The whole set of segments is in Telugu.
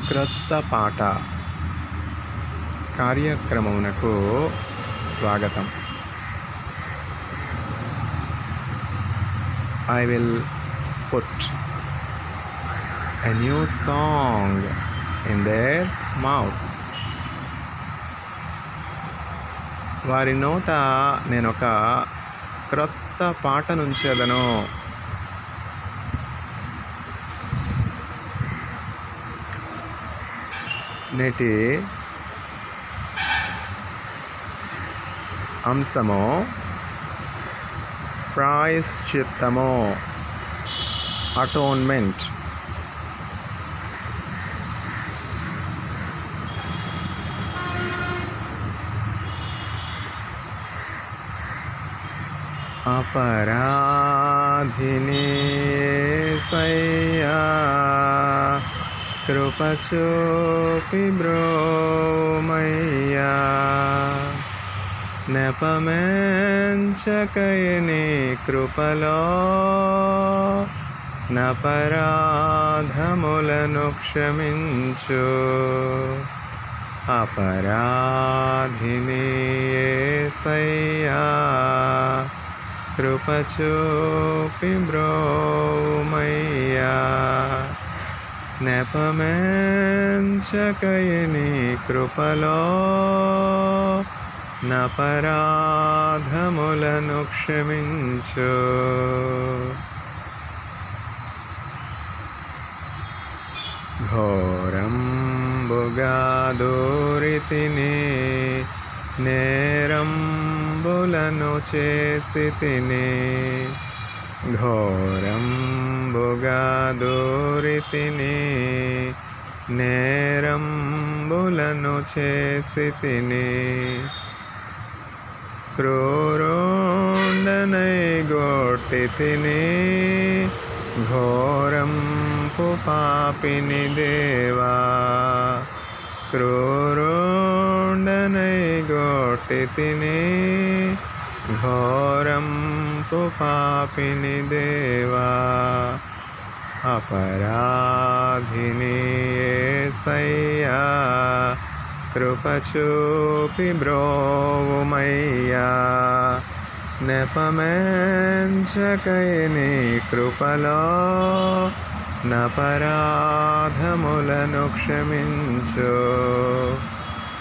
క్రొత్త పాట కార్యక్రమమునకు స్వాగతం. I will put a new song in their mouth. వారి నోట నేను ఒక క్రొత్త పాట నుంచెదను. నేటి అంశము ప్రాయశ్చిత్తము, అటోన్మెంట్. అపరాధిని యేసయ్యా కృప చూపి బ్రోమయ్యా, నెపమెంచకయని కృపలో నపరాధములను క్షమించు. అపరాధిని యేసయ్యా కృప చూపి బ్రోమయ్యా, నెపమెంచకయని కృపలో నపరాధములను క్షమించు. ఘోరంబుగా దూరితిని, నేరంబులను చేసి తిని. ఘోరంబుగా దూరితిని, నేరంబులను చేసి తిని. క్రూరుండనై గొట్టి తిని, ఘోరంపు పాపిని దేవా. క్రూరుండనై గొట్టి తిని, ఘోరంపు పాపిని దేవా. అపరాధిని యేసయ్యా కృప చూపి బ్రోవుమయ్యా, నెపమెంచకయని కృపలో నపరాధములను క్షమించు.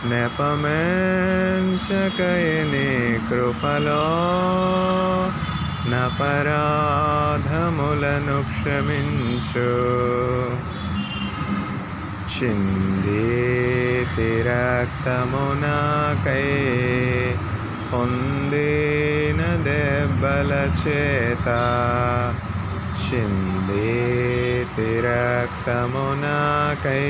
నెపమెంచకయని కృపలో నపరాధములను క్షమించు. చిందితి రక్తము నాకై, పొందిన దెబ్బల చేత. చిందితి రక్తము నాకై,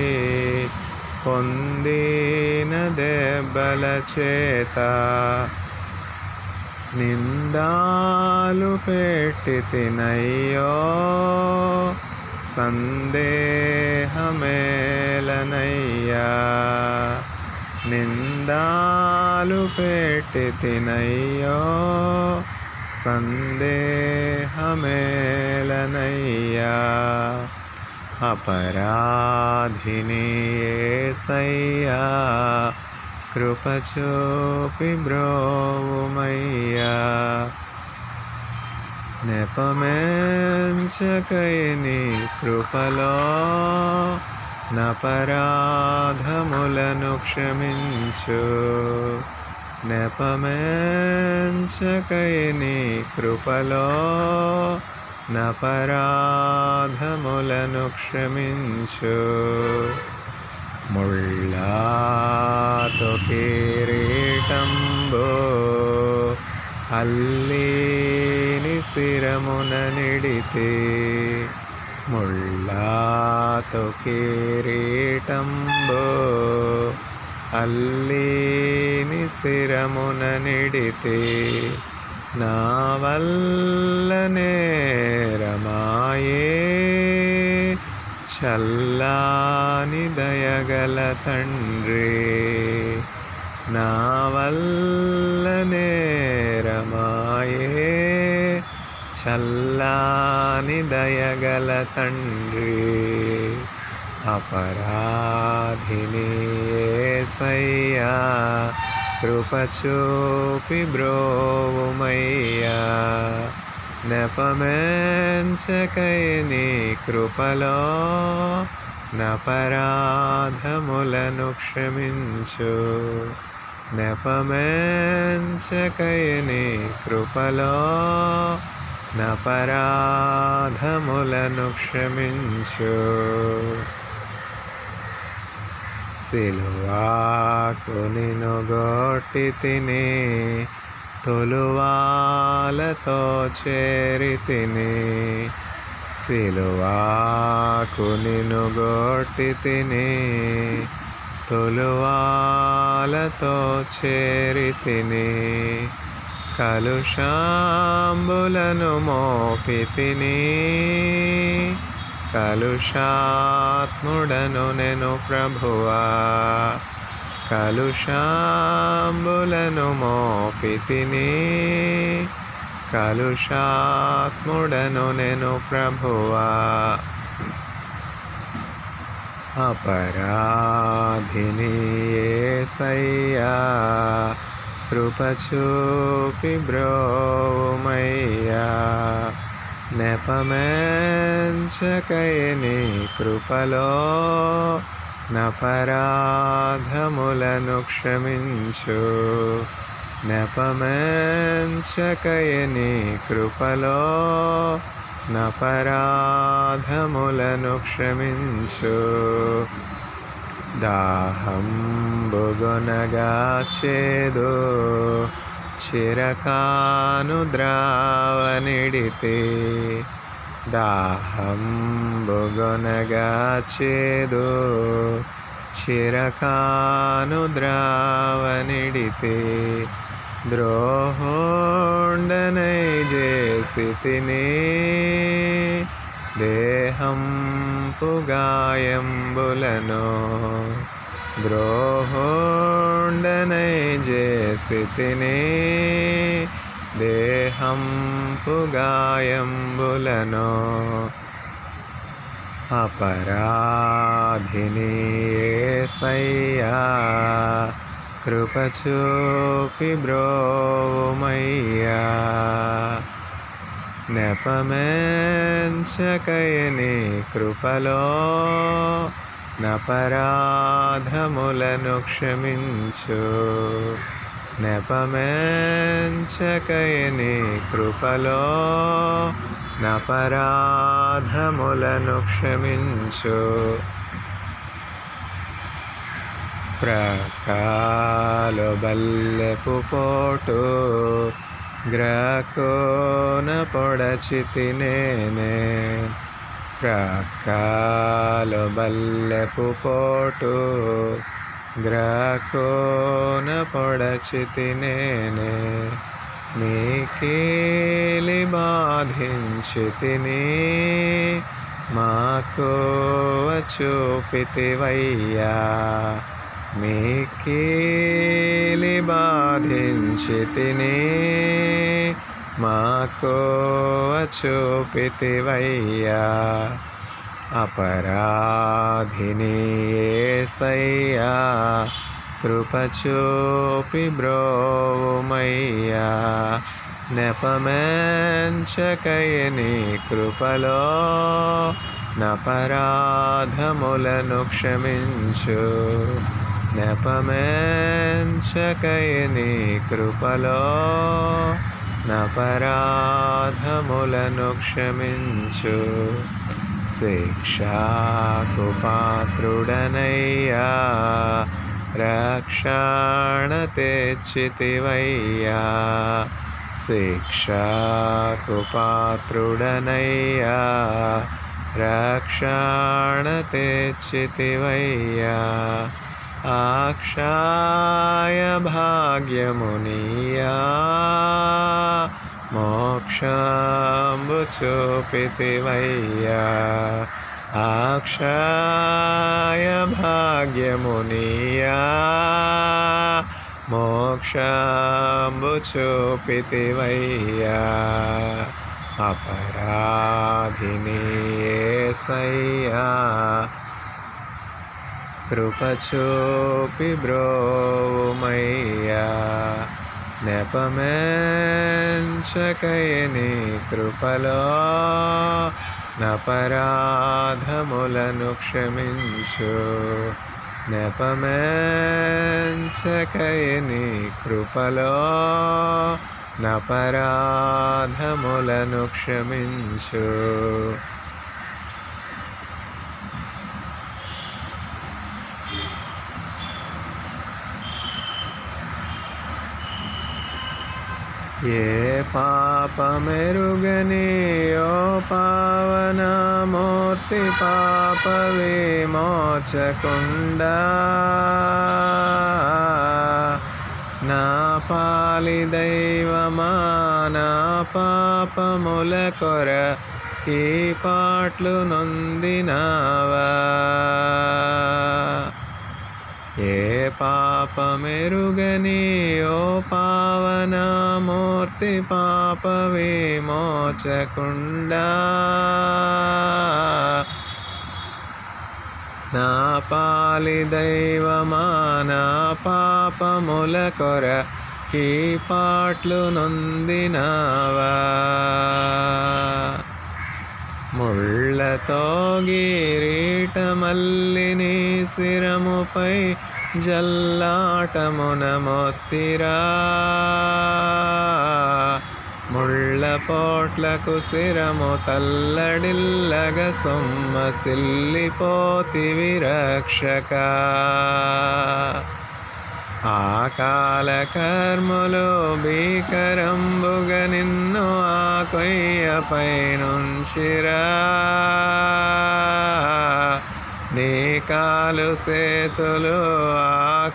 పొందిన దెబ్బల చేత. నిందాలు పెట్టి తినయ్యో, సందేహమేలనయ్యా. నిందాలు పెట్టి తినయ్యో, సందేహమేలనయ్యా. అపరాధిని యేసయ్యా కృప చూపి బ్రోవుమయ్యా, నెపమెంచకయని కృపలో నపరాధములను క్షమించు. నెపమెంచకయని కృపలో నపరాధములను క్షమించు. ముళ్ళతో కిరీటంబు అల్లిని శిరమున నిడితే. ముళ్ళతో కిరీటంబు అల్లిని శిరమున నిడితే. నా వల్ల నేరమాయే, చల్లాని దయగల తండ్రి. నా వల్ల నేరమాయే, చల్లాని దయగల తండ్రి. అపరాధిని యేసయ్యా కృప చూపి బ్రోవుమయ్యా నెపమెంచకై నీ కృపలో నపరాధములను క్షమించు నెపమెంచకై నీ కృపలో నపరాధములను క్షమించు సిలువాకు నిన్ను గొట్టి తిని తొలువాలతో చేరి తిని సిలువాకు నిన్ను గొట్టి తిని తొలువాలతో చేరి తిని కలుషాంబులను మోపి తిని కలుషాత్ముడను నేను ప్రభువా కలుషాంబులను మోపి తిని కలుషాత్ముడను నేను ప్రభువా అపరాధిని యేసయ్యా కృప చూపి బ్రోవుమయ్యా నెపమెంచకై నీ కృపలో నపరాధములను క్షమించు నెపమెంచకై నీ కృపలో నపరాధములను క్షమించు దాహంబుగొనగా చేదు చిరకాను ద్రావనిడితే దాహంబుగొనగా చేదు చిరకాను ద్రావనిడితే ద్రోహోండనై చేసి తిని దేహంపు గాయంబులను ద్రోహోండనై చేసి తిని దేహంపు గాయంబులను అపరాధిని యేసయ్యా కృప చూపి బ్రోవుమయ్యా నెపమెంచకై నీ కృపలో నపరాధములను క్షమించు నెపమెంచకై నీ కృపలో నపరాధములను క్షమించు ప్రకాలు బల్లెపు పోటు గ్రకోన పొడచితి నేనే ప్రకాలు బల్లెపు పోటు గ్రకోన పొడచితి నేనే మీకేలి బాధించి తిని మాకు చూపితివయ్యా మీకేలి బాధించి తిని మాకు చూపితివయ్యా అపరాధిని యేసయ్యా కృప చూపి బ్రోవుమయ్యా నెపమెంచకై నీ కృపలో నపరాధములను క్షమించు నెపమెంచకై నీ కృపలో నపరాధములను క్షమించు శిక్షాకు పాత్రుడనయ్యా రక్షణ తెచ్చితివయ్యా శిక్షాకు పాత్రుడనయ్యా రక్షణ తెచ్చితివయ్యా ఆక్షాయ భాగ్యమునియా మోక్షంబు చూపితివయ్యా ఆక్షాయ భాగ్యమునియా మోక్షంబు చూపితివయ్యా అపరాధిని యేసయ్యా కృపచూపి బ్రోవుమయ్యా నెపమెంచకయని కృపలో నపరాధములను క్షమించు నెపమెంచకయని కృపలో నపరాధములను క్షమించు ఏ పాపమెరుగని ఓ పావనమూర్తి పాప విమోచకుండా నా పాలి దైవమా నా పాపముల కొర ఈ పాట్లు నొందినావా ఏ పాపమెరుగని ఓ పావనమూర్తి పాప విమోచకుండా నా పాలి దైవమా నా పాపముల కొర ఈ పాట్లు నొందినావా ముళ్ళతో గిరీటమల్లిని శిరముపై జల్లాటమున మొత్తిరా ముళ్ళ పోట్లకు శిరము తల్లడిల్లగ సొమ్మసిల్లిపోతివి రక్షక ఆ కాల కర్ములు భీకరంబుగ నిన్ను ఆ కొయ్యపై నుంచిరా నీ కాలు సేతులు ఆ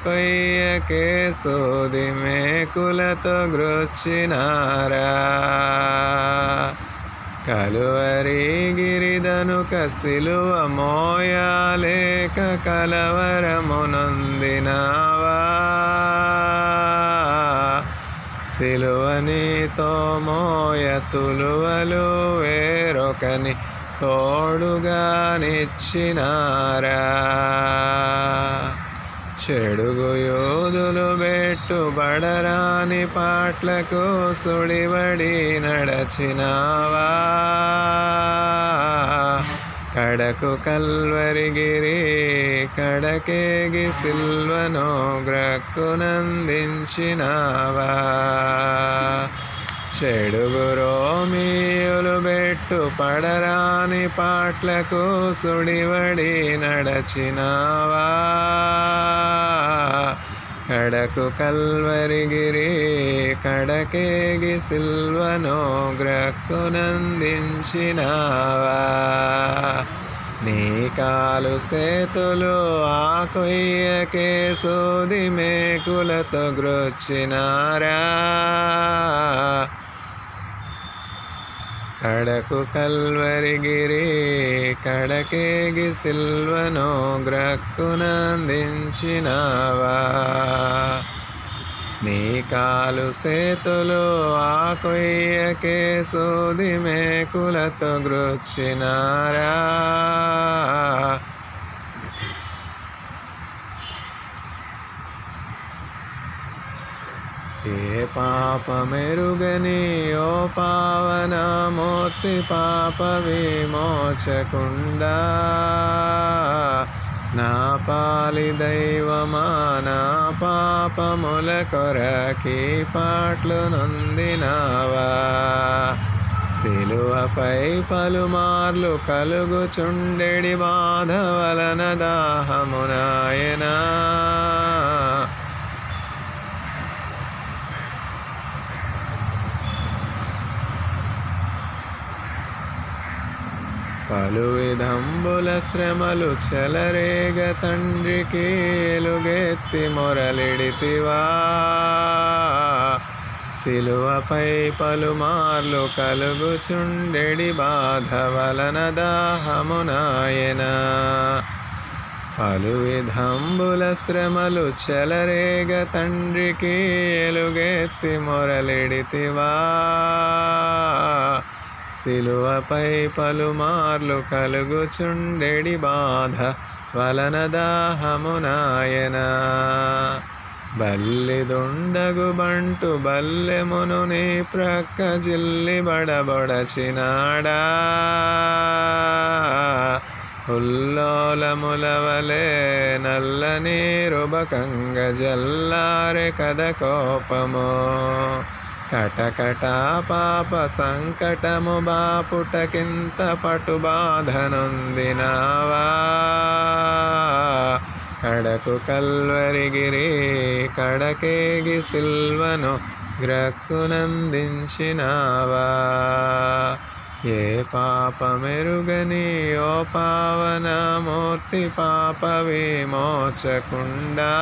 కొయ్యకే సూది మేకులతో గ్రొచ్చినారా కలువరి గిరిదనుక సిలువ మోయాలేక కలవరమునొందినావా సిలువ నీతో మోయ తులువలు వేరొకని తోడుగా నిచ్చినారా చెడుగు యోధులు బెట్టుబడరాని పాట్లకు సుడివడి నడచినావా కడకు కల్వరిగిరి కడకేగి సిల్వను గ్రక్కునందించినావా చెడుగు రోమియులు బెట్టు పడరాని పాట్లకు సుడివడి నడచినావా కడకు కల్వరిగిరి కడకేగి సిల్వను గ్రక్కునందించినావా నీ కాలు సేతులు ఆ కొయ్యకే సూది మేకులతో గ్రొచ్చినారా కడకు కల్వరిగిరి కడకేగి సిల్వను గ్రక్కునందించినావా నీ కాలు సేతులు ఆ కొయ్యకే సూది మేకులతో గ్రొచ్చినారా ఏ పాపమెరుగని ఓ పావనమూర్తి పాప విమోచకుండా నా పాలి దైవమా నా పాపముల కొరకి పాట్లు నొందినావా సిలువపై పలుమార్లు కలుగుచుండెడి బాధ వలన దాహమునాయనా పలు విధంబుల శ్రమలు చెలరేగ తండ్రికి ఎలుగెత్తి మొరలిడితివా సిలువపై పలుమార్లు కలుగుచుండెడి బాధ వలన దాహమునాయనా పలు విధంబుల శ్రమలు చెలరేగ తండ్రికి ఎలుగెత్తి మొరలిడితివా సిలువపై పలుమార్లు కలుగుచుండెడి బాధ వలన దాహమునాయనా. బల్లిదుండగు బంటు బల్లెమును నీ ప్రక్క జిల్లి బడబొడచినాడా. ఉల్లోలములవలే నల్లనీరు బకంగ జల్లారె కద కోపము. కటకటా పాప సంకటము బాపుటకింత పటు బాధనొందినావా. కడకు కల్వరిగిరి కడకేగి సిల్వను గ్రక్కునందించినావా. ఏ పాపమెరుగని ఓ పావనమూర్తి పాప విమోచకుండా.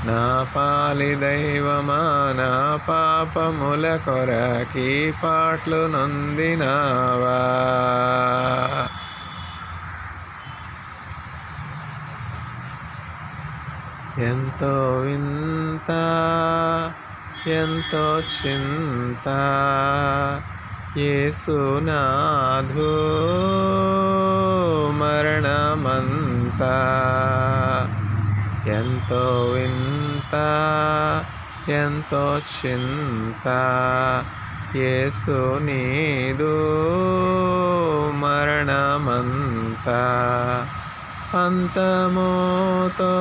నా పాలి దైవమా నా పాపముల కొరకీ పాట్లు నొందినావా. ఎంతో వింత ఎంతో చింత యేసునాథు మరణమంతా. ఎంతో వింత ఎంతో చింత యేసు నీదు మరణమంతా. పంతముతో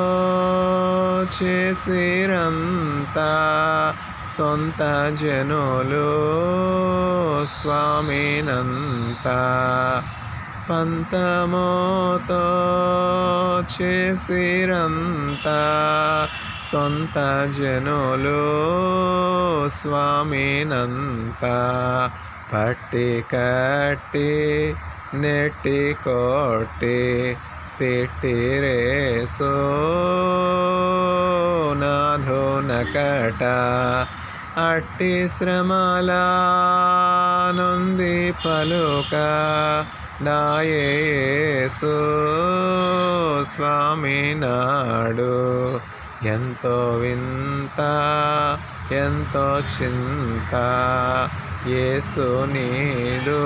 చేసిరంతా సొంత జనులు స్వామినంతా. పంతముతో చేసిరంతా సొంత జనులు స్వామినంతా. పట్టి కట్టి నెట్టి కొట్టి తిట్టిరేసో నాథునకట. అట్టి శ్రమల నొంది పలుక నాయేసు స్వామి నాడు. ఎంతో వింత ఎంతో చింత యేసు నీదు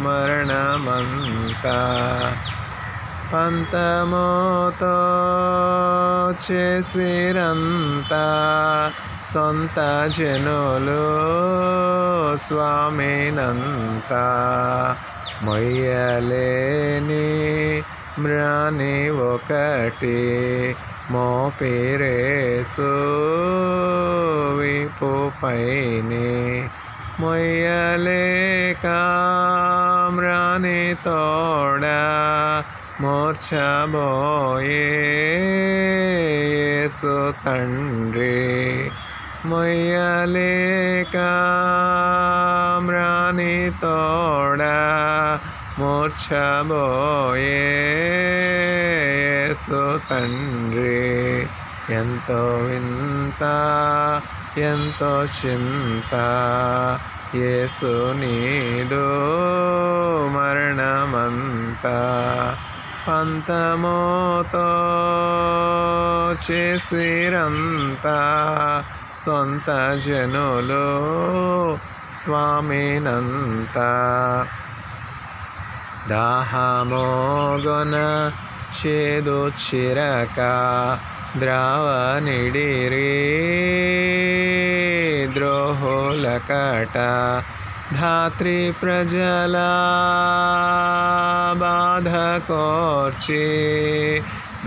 మరణమంతా. పంతముతో చేసిరంతా సొంత జనులు స్వామినంతా. మొయ్యలేని మ్రాని ఒకటి మోపిరేసు విపు పైని. మొయ్యలేక మ్రాని తోడా మూర్ఛబోయే యేసు తండ్రి. మొయ్యలేక మ్రాని తోడా మూర్ఛబోయే యేసు తండ్రి. ఎంతో వింత ఎంతో చింత యేసు నీదు మరణమంతా. పంతముతో చేసిరంతా సొంత జనులు స్వామినంతా. దాహమోగొన చేదు చిరక ద్రావనిడిరి ద్రోహులకట. ధాత్రి ప్రజల బాధ కోర్చి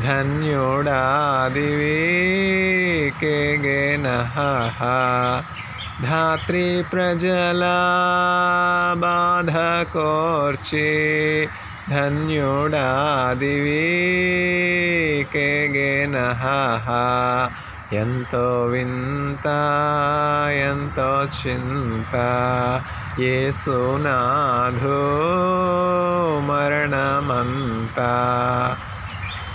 ధన్యుడాదివి కేగెనహ. ధాత్రి ప్రజల బాధ కోర్చి ధన్యుడాదివి కేగెనహ. ఎంతో వింత ఎంతో చింత యేసునాథు మరణమంతా.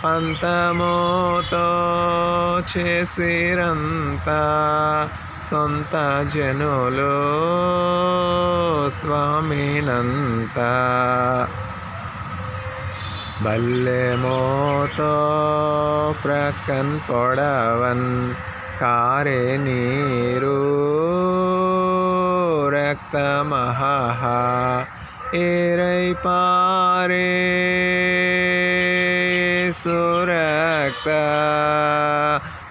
పంతముతో చేసిరంతా సొంత జనులు స్వామినంతా. బల్లెమోతో ప్రక్కన్ పొడవన్ కారే నీరు రక్తమహ. ఏరై పారే రక్త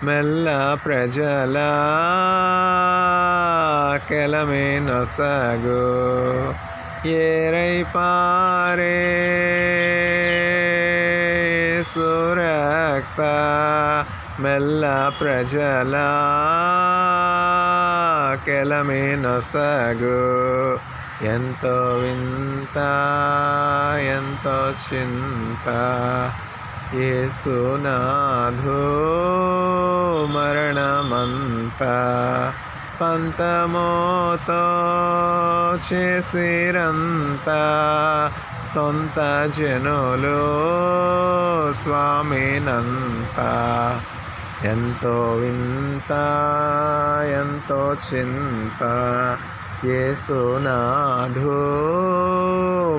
మెల్ల ప్రజల కెలమే నొసగు ఏరై పారే సురక్త మెల్ల ప్రజల కెలమే నొసగు ఎంతో వింత ఎంతో చింత యేసునాథు మరణమంత పంతమోతో చేసిరంత సొంత జనులు స్వామినంత ఎంతో వింత ఎంతో చింత యేసునాథు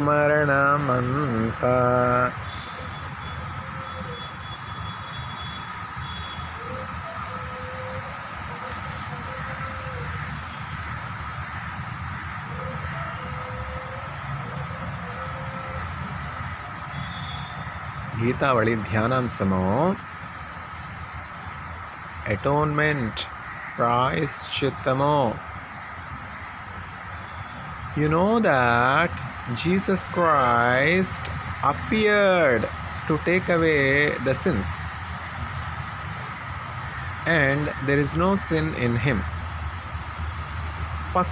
మరణమంత గీతావళి ధ్యానాంశము అటోన్మెంట్ ప్రాయశ్చిత్తము. You know that Jesus Christ appeared to take away the sins, and there is no sin in him. 1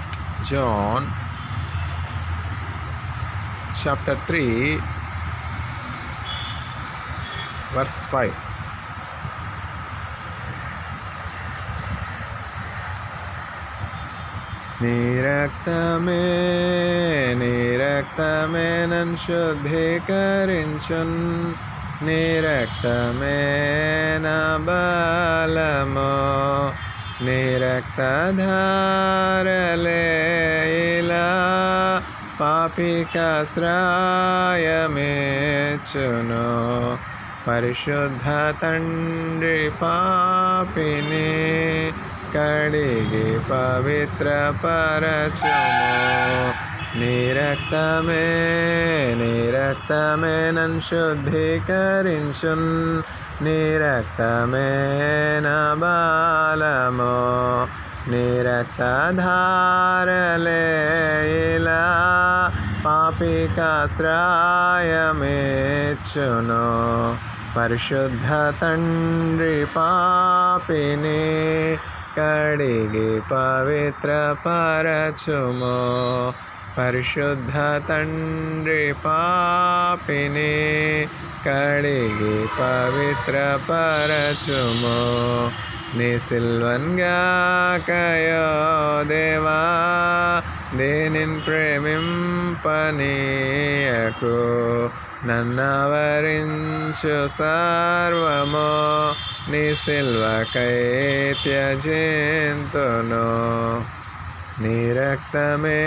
John chapter 3 verse 5. నీ రక్తమే నన్ను శుద్ధీకరించున్, నీ రక్తమే నా బలము, నీ రక్తధారలే ఇలా పాపికాశ్రయమేచును. పరిశుద్ధ తండ్రి పాపిని కడిగి పవిత్రపరచుము. నీ రక్తమే నన్ను శుద్ధీకరించున్, నీ రక్తమే నా బలము, నీ రక్తధారలే ఇలా పాపికాశ్రయమేచును. పరిశుద్ధ తండ్రి పాపిని కడిగి పవిత్రపరచుము. పరిశుద్ధ తండ్రి పాపిని కడిగి పవిత్రపరచుము. నీ సిల్వన్గాకయో దేవా దేనిన్ ప్రేమింపనీయకు, నన్నవరించు సర్వము నీ సిల్వకై త్యజింతును. నీ రక్తమే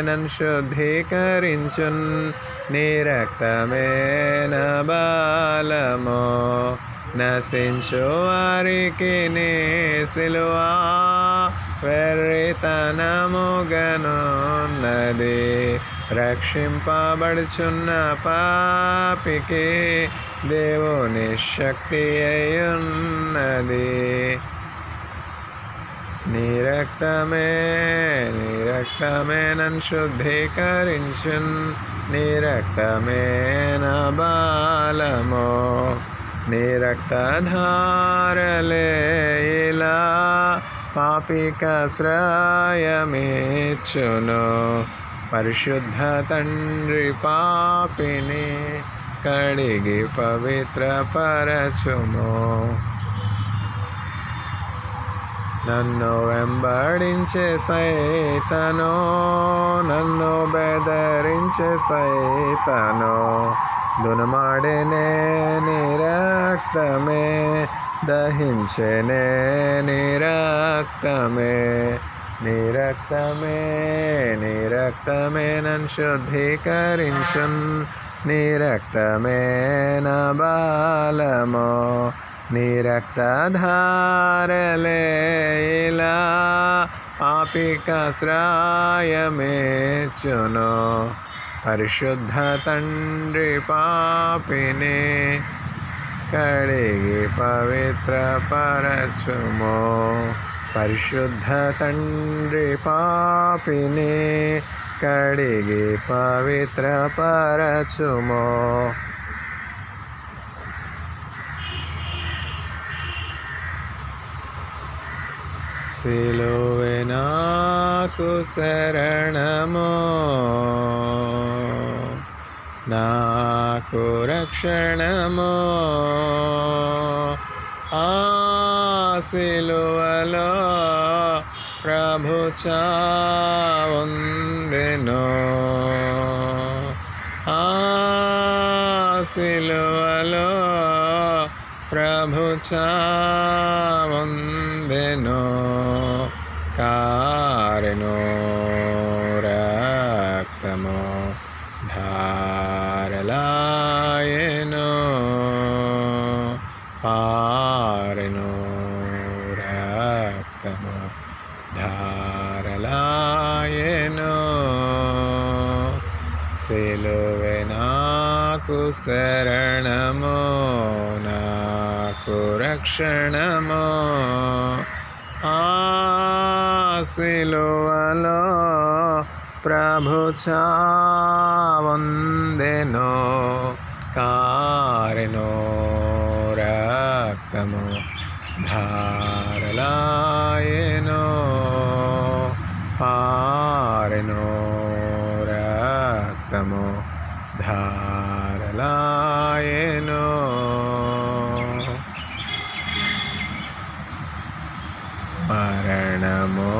నన్ను శుద్ధీకరించున్, నీ రక్తమే నా బలము, నశించు వారికి నీ సిలువా వెర్రితనముగనున్నది. రక్షింపబడుచున్న పాపికి దేవుని శక్తి అయ్యున్నది. నీ రక్తమే నన్ను శుద్ధీకరించున్, నీ రక్తమే నా బలము, నీ రక్తధారలే ఇలా పాపికాశ్రయమేచును. పరిశుద్ధ తండ్రి పాపిని కడిగి పవిత్రపరచుము. నన్ను వెంబడించే సైతాను, నన్ను బెదరించే సైతాను, దునమాడెనే నీ రక్తమే, దహించెనే నీ రక్తమే. నీ రక్తమే నన్ను శుద్ధీకరించున్, నీ రక్తమే నా బలము, నీ రక్తధారలే ఇలా పాపికాశ్రయమేచును. పరిశుద్ధ తండ్రి పాపిని కడిగి పవిత్రపరచుము. పరిశుద్ధ తండ్రి పాపిని కడిగి పవిత్రపరచుము. సిలువే నాకు శరణము, నాకు రక్షణము. ఆ సిలువలో ప్రభు చావుందెను, ఆ సిలువలో ప్రభు చావుందెను. కారెను రక్తము ధారలాయెను, పారెను రక్తము ధారలాయెను. సిలువే నాకు శరణము, నాకు రక్షణము. ఆ సిలువలో ప్రభు చావుందెను, కారెను రక్తము ధారలాయెను, పారెను రక్తము ధారలాయెను. మరణము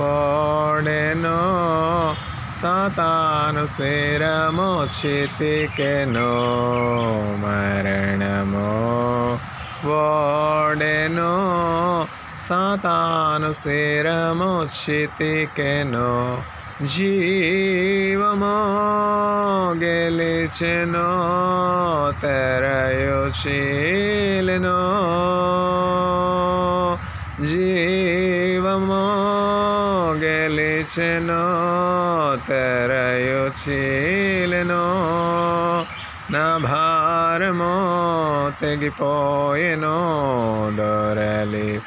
ఓడెను, సాతాను శిరము చితికెను. మరణము ఓడెను, సాతాను శిరము చితికెను. జీవము గెలిచెను, తెరయు చీలెను. జీవము గెలిచెను, తెరయు చీలెను. నా భారము తెగిపోయెను, దొరలిపోయెను.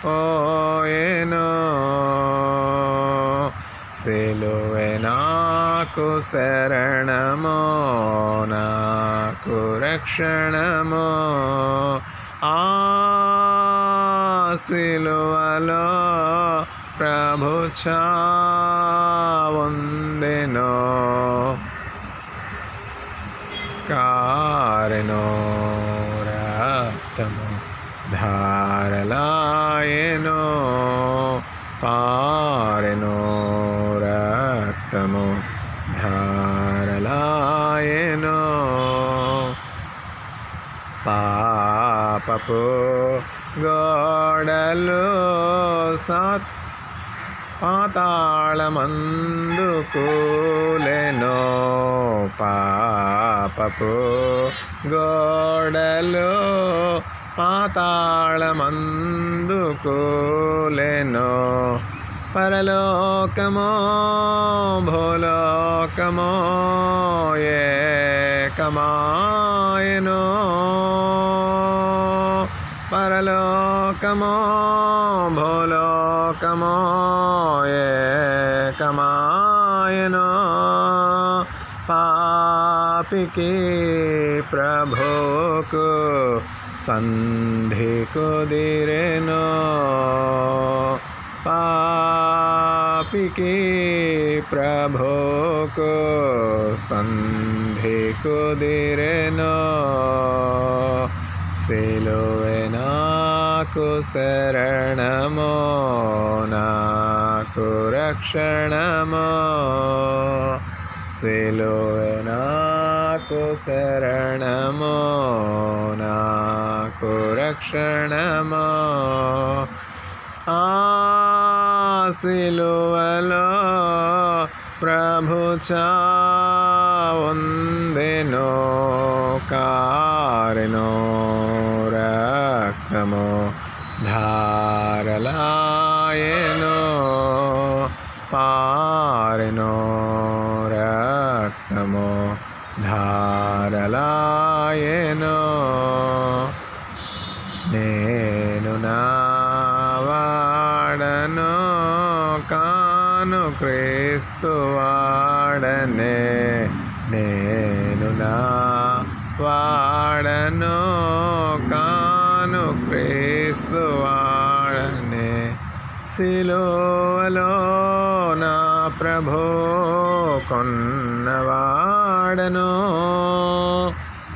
సిలువే నాకు శరణము, నాకు రక్షణము. ఆ సిలువలో ప్రభు చావుందెను, కారెను రక్తము ధారలాయెను, పారెను రక్తము ధారలాయెను. పాపపు గోడలు పాతాళమందు కూలెను, పాపపు గోడలు పాతాళమందు కూలెను. పరలోకమో భూలోకమో ఏకమాయెను, పరలోకమో భూలోకమో ఏకమాయెను. పాపికి ప్రభువుకు సంధి కుదిరెను, పాపికి ప్రభువుకు సంధి కుదిరెను. సిలువే నాకు శరణము, నాకు రక్షణము. సిలువే నాకు శరణము, నాకు రక్షణము. ఆ సిలువలో ప్రభు చావుందెను, కారెను రక్తము ధారలాయెను, పారెను రక్తము ధారలాయెను. కాను క్రీస్తు వాడనే నేను నా వాడను కాను క్రీస్తు వాడనే సిలువలో నా ప్రభు కొన్నవాడను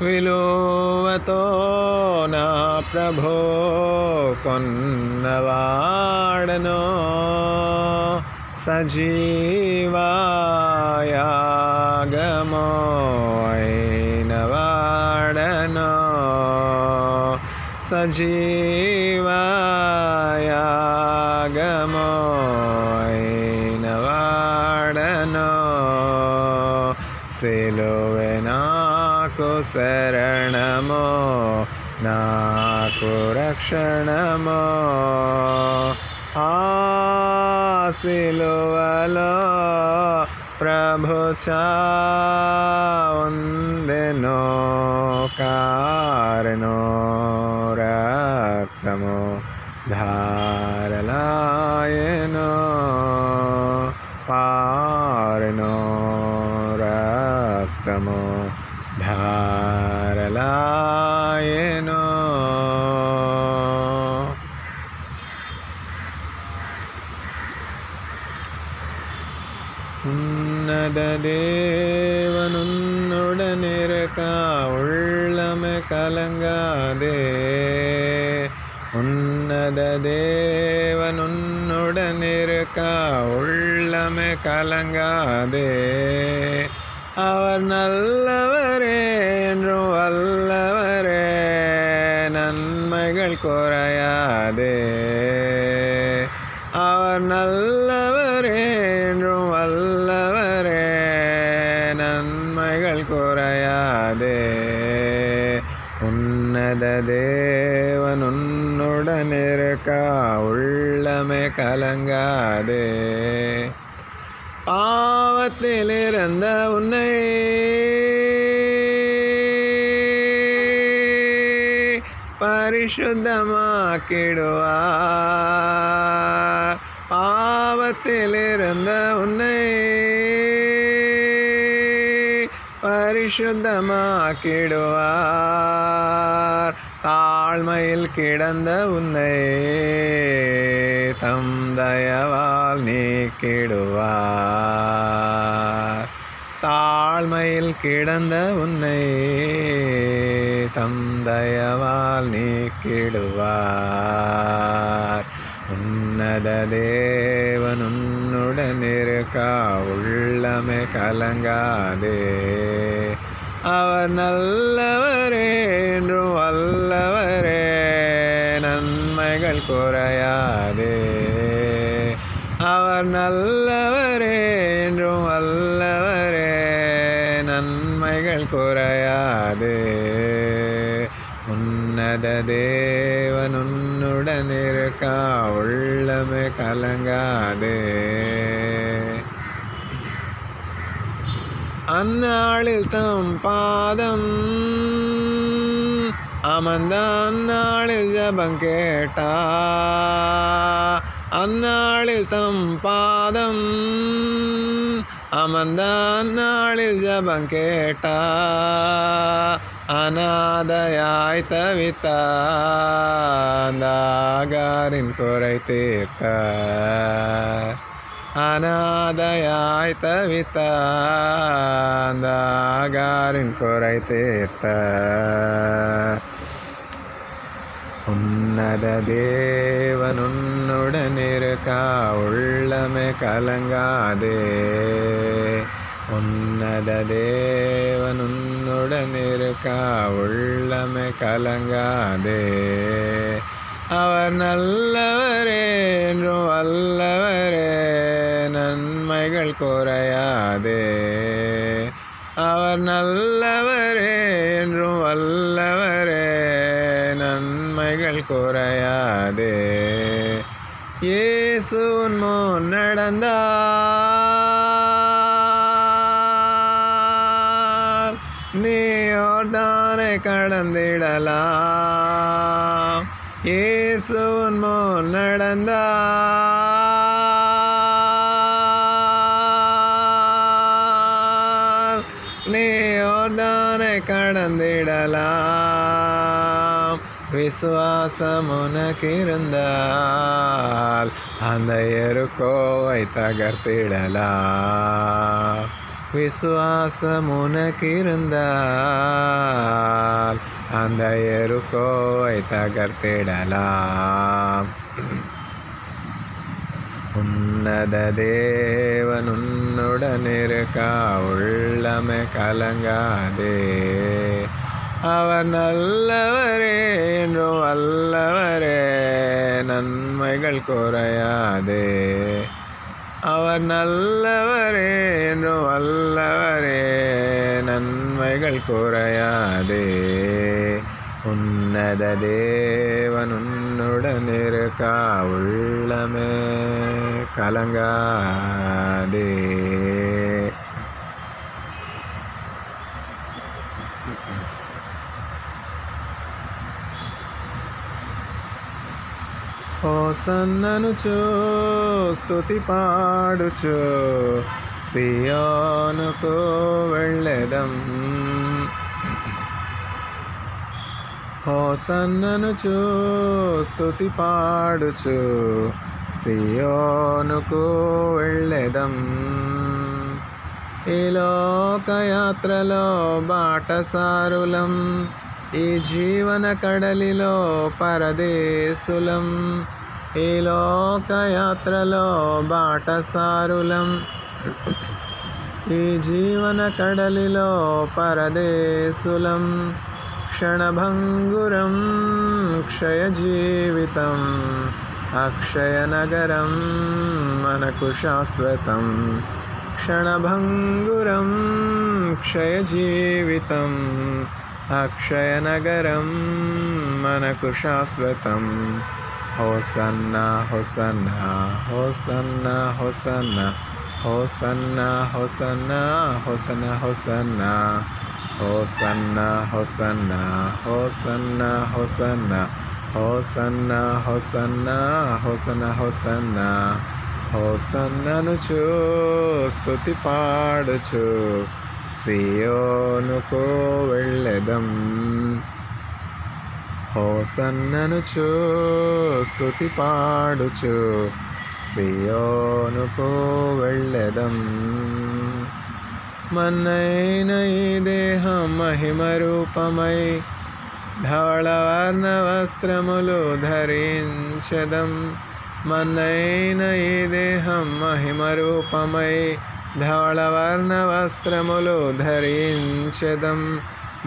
విలువతో నా ప్రభు కొన్నవాడను సజీవయాగమో అయినవాడను సజీవయాగమో అయినవాడను సిలువే నాకు శరణమో నాకు రక్షణమో ఆ సిలువలో ప్రభు చావుందెనో కారెనో రక్తము ధారలాయెనో పారెనో రక్తము ధారలాయెనో உன்னத தேவனுன்னுடனிருக்க உள்ளமே கலங்காதே உன்னத தேவனுன்னுடனிருக்க உள்ளமே கலங்காதே அவர் நல்லவரே என்றும் வல்லவரே நன்மைகள் குறையாதே அவர் நல்லவரே என்றும் வல்லவரே நன்மைகள் குறையாதே உன்னத தேவன் உன்னுடனிருக்க உள்ளமே கலங்காதே பாவத்திலிருந்த உன்னை பரிசுத்தமாக்கிடுவார் பாவத்திலிருந்த உன்னை பரிசுத்தமாக்கிடுவார் தாழ்மையில் கிடந்த உன்னை தம் தயவால் நீக்கிடுவார் தாழ்மையில் கிடந்த உன்னை தம் தயவால் நீக்கிடுவார் உன்னத தேவன் உன்னுடனிருக்க உள்ளமே கலங்காதே அவர் நல்லவரே என்றும் வல்லவரே நன்மைகள் குறையாதே அவர் நல்லவரே என்றும் வல்லவரே நன்மைகள் குறையாதே உன்னத தேவன் உன்னுடனிருக்க உள்ளமே கலங்காதே அந்நாளில் தம் பாதம் அமர்ந்த அந்நாளில் ஜபம் கேட்டா அந்நாளில் தம் பாதம் அமர்ந்த அந்நாளில் ஜபம் கேட்டா அநாதையாய் தவித்த ஆகாரின் குறை தீர்த்த அநாதையாய் தவித்த ஆகாரின் குறை தீர்த்த உன்னத தேவன் உன்னுடனிருக்க உள்ளமே கலங்காதே உன்னத தேவன் உன்னுடனிருக்க உள்ளமே கலங்காதே அவர் நல்லவரே என்றும் வல்லவரே நன்மைகள் குறையாதே அவர் நல்லவரே என்றும் வல்லவரே நன்மைகள் குறையாதே இயேசுவின் முன் நடந்தால் நீ யோர்தானை கடந்திடலாம் இயேசுவின் முன் நடந்தால் நீ யோர்தானை கடந்திடலாம். விசுவாசமுனக்கிருந்தால் அந்த எருக்கோவை தகர்த்திடலாம். விசுவாசமுனக்கிருந்தால் அந்த எருக்கோவை தகர்த்திடலாம். உன்னத தேவன் உன்னுடனிருக்கா, உள்ளமே கலங்காதே. அவர் நல்லவரே, என்றும் வல்லவரே, நன்மைகள் குறையாதே. அவர் நல்லவரே, என்றும் வல்லவரே, நன்மைகள் குறையாதே. உன்னத தேவன் உன்னுடனிருக்கா, உள்ளமே கலங்காதே. హోసన్ననుచు స్తుతి పాడుచు సియోనుకు వెళ్ళెదం. హోసన్ననుచు స్తుతి పాడుచు సియోనుకు వెళ్ళెదం. ఈ లోకయాత్రలో బాటసారులం, ఈ జీవన కడలిలో పరదేశులం. ఈ లోకయాత్రలో బాటసారులం, ఈ జీవన కడలిలో పరదేశులం. క్షణభంగురం క్షయజీవితం, అక్షయనగరం మనకు శాశ్వతం. క్షణభంగురం క్షయజీవితం, అక్షయనగరం మనకు శాశ్వతం. హోసన్నా హోసన్నా హోసన్నా హోసన్నా హోసన్నా హోసన్నా హోసన్నా హోసన్నా హోసన్నా హోసన్నా హోసన్నా హోసన్నా హోసన్నా హోసన్నా హోసన్నా హోసన్నా హోసన్ననుచు స్తుతి పాడుచు సియోనుకు వెళ్ళెదం. హోసన్ననుచు స్తుతి పాడుచు సియోనుకు వెళ్ళెదం. మన్నైన ఈ దేహం మహిమరూపమై ధవళవర్ణ వస్త్రములు ధరించెదం. మన్నైన ఈ దేహం మహిమరూపమై ధవళవర్ణ వస్త్రములు ధరించెదం.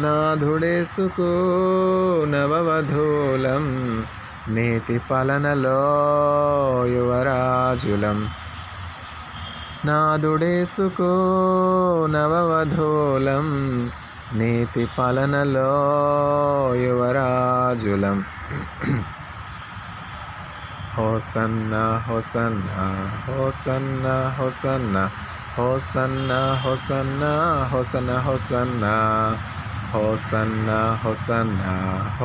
నాథుడేసుకు నవవధూలం, నీతి పాలనలో యువరాజులం. నాథుడేసుకు నవవధూలం, నీతి పాలనలో యువరాజులం. హోసన్నా హోసన్నా హోసన్నా హోసన్నా హోసన్నా హోసన్నా హోసన్నా హోసన్నా హోసన్నా హోసన్నా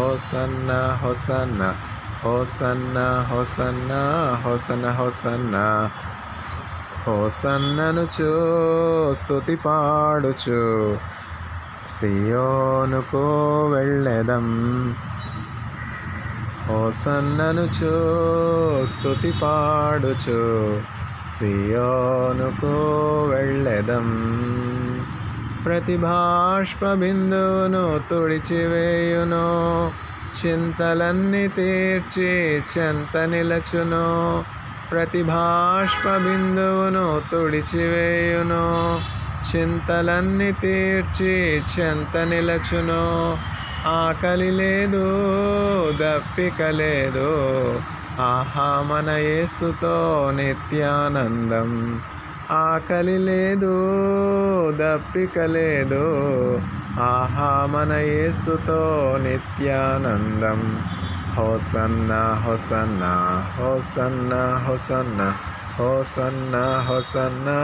హోసన్నా హోసన్నా హోసన్నా హోసన్నా హోసన్నా హోసన్నా హోసన్ననుచు స్తుతి పాడుచు సియోనుకు వెళ్ళెదం. హోసన్ననుచు స్తుతి పాడుచు సియోనుకు వెళ్ళెదం. ప్రతి బాష్ప బిందువును తుడిచివేయును, చింతలన్నీ తీర్చి చెంత నిలచును. ప్రతి బాష్ప బిందువును తుడిచివేయును, చింతలన్నీ తీర్చి చెంత నిలచును. ఆకలి లేదు, దప్పిక లేదు, ఆహా మన యేసుతో నిత్యానందం. ఆకలి లేదు, దప్పిక లేదు, ఆహా మన యేసుతో నిత్యానందం. హోసన్నా హోసన్నా హోసన్నా హోసన్నా హోసన్నా హోసన్నా హోసన్నా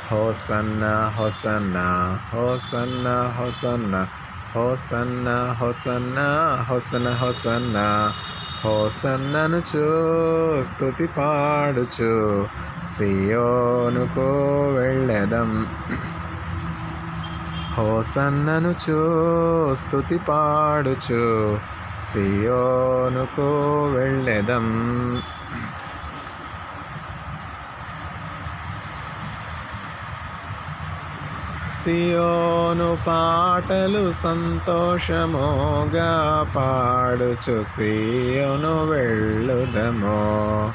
హోసన్నా హోసన్నా హోసన్నా హోసన్నా హోసన్నా హోసన్నా హోసన్నా హోసన్నా హోసన్నా హోసన్ననుచు స్తుతి పాడుచు సియోనుకు వెళ్ళెదం. హోసన్ననుచు స్తుతి పాడుచు సియోనుకు వెళ్ళెదం. సియోను పాటలు సంతోషముగా పాడుచు సియోను వెళ్ళుదము.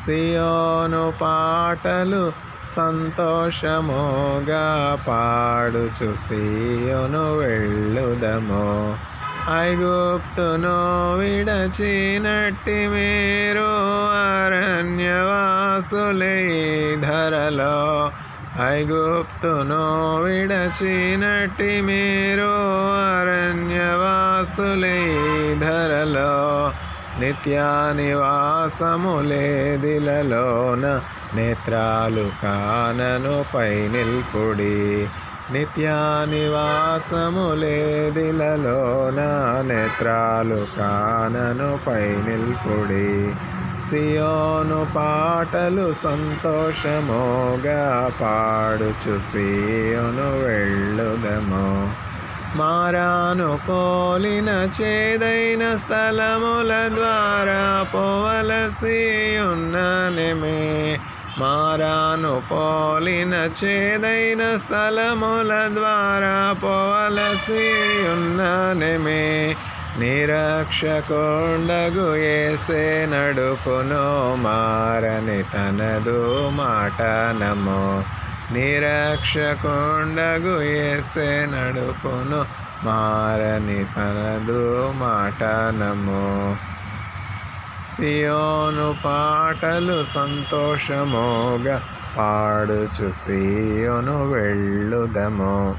సియోను పాటలు సంతోషముగా పాడుచు సియోను వెళ్ళుదము. ఐగుప్తును విడచినట్టి మీరు అరణ్యవాసులే ధరలో. ఐగుప్తును విడచినట్టి మీరు అరణ్యవాసులే ధరలో. నిత్య నివాసములేదిలలోన నేత్రాలు కానను పై నిల్పుడి. నిత్య నివాసములేదిలలోన నేత్రాలు కానను పై నిల్పుడి. సియోను పాటలు సంతోషముగా పాడుచు సియోను వెళ్ళుదము. మారాను పోలిన చేదైన స్థలముల ద్వారా పోవలసియున్ననెమే. మారాను పోలిన చేదైన స్థలముల ద్వారా పోవలసియున్ననెమే. నిరక్షకుండగు యేసే నడుపును మారని తనదు మాట నమో. నిరక్షకుండగు యేసే నడుపును మారని తనదు మాట నమో. సియోను పాటలు సంతోషముగా పాడుచు సియోను వెళ్ళుదము.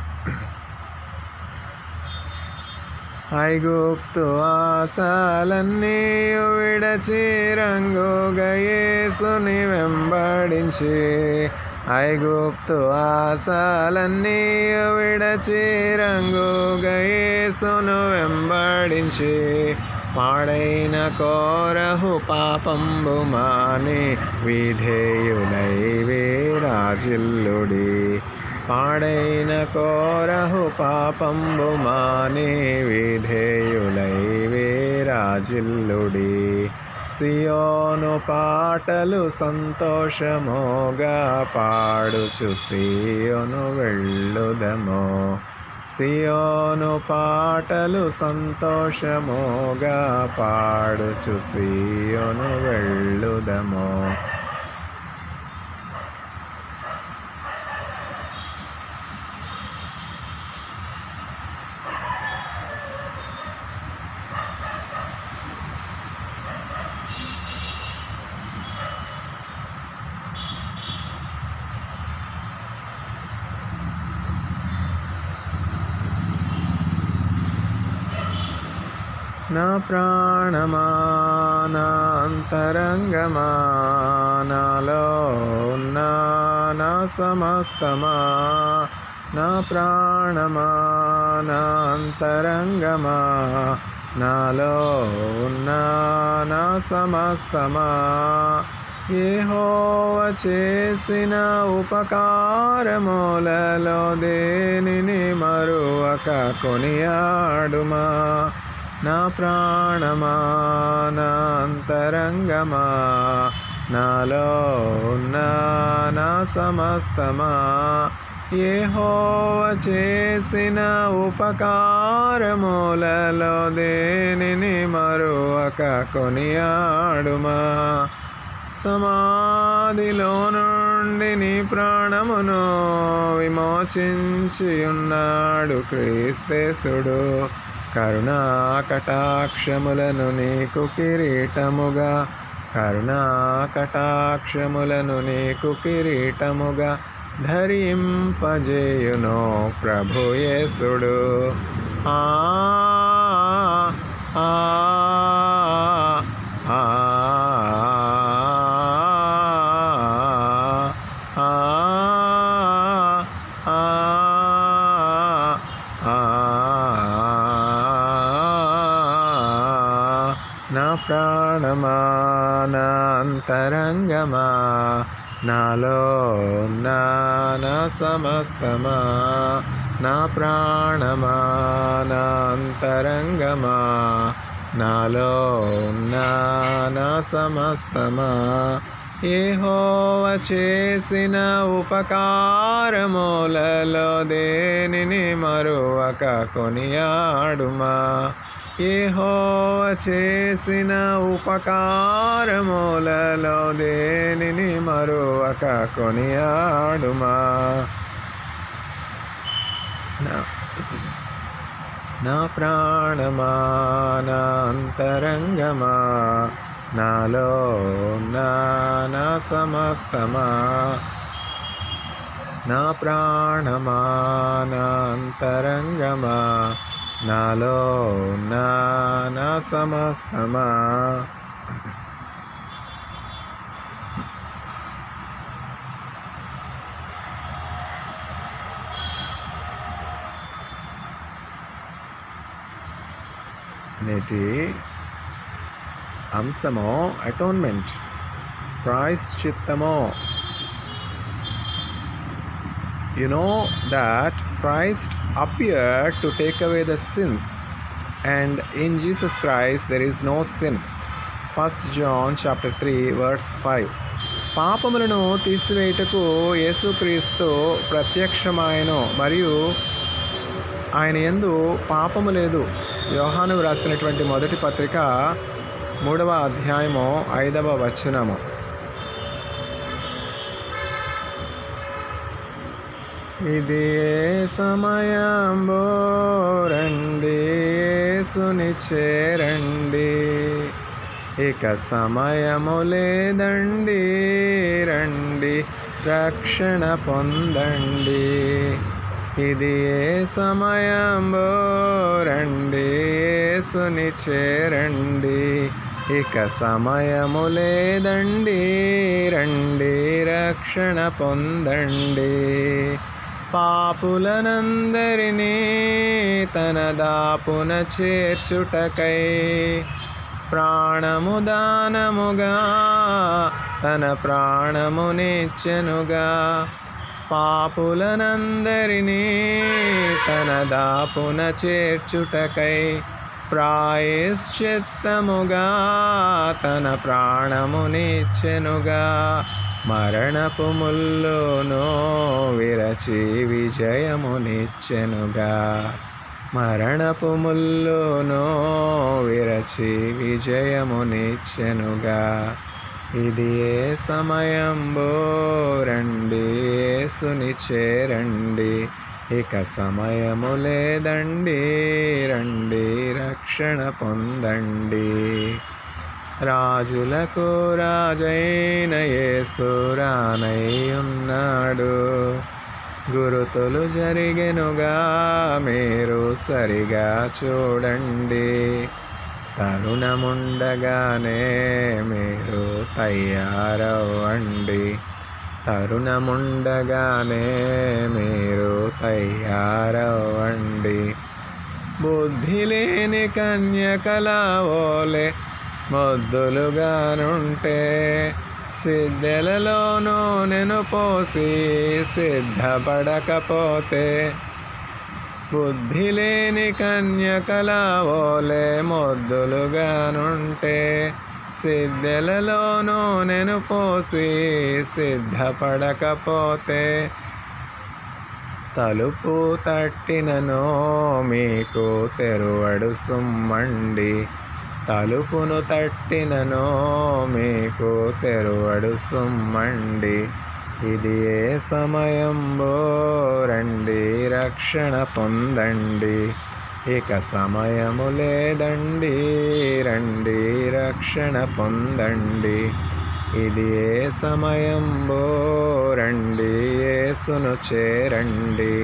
ఐగుప్తు ఆశలన్నీ విడచి రంగుగా యేసుని వెంబడించి. ఐగుప్తు ఆశలన్నీ విడచి రంగుగా యేసును వెంబడించి. పాడైన కోరహు పాపంబు మాని విధేయులై విరాజిల్లుడి. పాడైన కోరహు పాపంబు మాని విధేయులై విరాజిల్లుడి. సియోను పాటలు సంతోషముగా పాడుచు సియోను వెళ్ళుదము. సియోను పాటలు సంతోషముగా పాడుచు సియోను వెళ్ళుదము. నా ప్రాణమా నా అంతరంగమా నాలో ఉన్న నా సమస్తమా. నా ప్రాణమా నా అంతరంగమా నాలో ఉన్న నా సమస్తమా. యెహోవా చేసిన ఉపకారములలో దేనిని మరువక కొనియాడుమా. నా ప్రాణమా నా అంతరంగమా నాలో ఉన్న నా సమస్తమా. యెహోవా చేసిన ఉపకారములలో దేనిని మరువక కొనియాడుమా. సమాధిలో నుండి నీ ప్రాణమును విమోచించియున్నాడు క్రీస్తేసుడు. కరుణా కటాక్షములను నీకు కిరీటముగా. కరుణా కటాక్షములను నీకు కిరీటముగా ధరింపజేయును ప్రభు యేసుడు. ఆ ఆ ఆ నా ప్రాణమా నా అంతరంగమా నాలో నా నా సమస్తమా, నా ప్రాణమా, నా అంతరంగమా, నాలో నా నా సమస్తమా, యెహోవా చేసిన ఉపకారములలో దేనిని మరువక కొనియాడుమా. యెహోవా చేసిన ఉపకారములలో దేనిని మరువక కొనియాడుమా. నా ప్రాణమా, నా అంతరంగమా, నాలో నా నా సమస్తమా, నా ప్రాణమా, నా అంతరంగమా, నాలో నా నా సమస్తమా. నేటి అంశము అటోన్మెంట్, ప్రాయశ్చిత్తము. You know that Christ appeared to take away the sins, and in Jesus Christ there is no sin. 1 John chapter 3 verse 5. పాపములను తీసివేయుటకు యేసుక్రీస్తు ప్రత్యక్షమాయెను, మరియు ఆయన యందు పాపము లేదు. యోహాను రాసినటువంటి మొదటి పత్రిక 3వ అధ్యాయము 5వ వచనము. ఇది ఏ సమయంబో రండి, యేసుని చేరండి, ఇక సమయము లేదండి, రండి రక్షణ పొందండి. ఇది ఏ సమయంబో రండి, యేసుని చేరండి, ఇక సమయము లేదండి, రండి రక్షణ పొందండి. పాపులనందరినీ తన దాపున చేర్చుటకై ప్రాణము దానముగా తన ప్రాణమునిచ్చెనుగా. పాపులనందరినీ తన దాపున చేర్చుటకై ప్రాయశ్చిత్తముగా తన ప్రాణమునిచ్చెనుగా. మరణపు ముల్లును విరచి విజయమునిచ్చెనుగా. మరణపు ముల్లును విరచి విజయమునిచ్చెనుగా. ఇది ఏ సమయంబో రండి, యేసుని చేరండి, ఇక సమయము లేదండి, రండి రక్షణ పొందండి. రాజులకు రాజైన యేసు రానై ఉన్నాడు, గురుతులు జరిగెనుగా మీరు సరిగా చూడండి. తరుణముండగానే మీరు తయారవ్వండి, తరుణముండగానే మీరు తయారవ్వండి. బుద్ధి లేని కన్యకల ఓలే మొద్దులుగానుంటే సిద్ధెలలో నూనెను పోసి సిద్ధపడకపోతే. బుద్ధి లేని కన్యకల ఓలే మొద్దులుగానుంటే సిద్ధెలలో నూనెను పోసి సిద్ధపడకపోతే. తలుపు తట్టినను మీకు తెరువడు సుమ్మండి, తలుపును తట్టినను మీకు తెరువడు సుమ్మండి. ఇది ఏ సమయంబో రండి రక్షణ పొందండి, ఇక సమయము లేదండి, రండి రక్షణ పొందండి. ఇది ఏ సమయంబో రండి, యేసును చేరండి,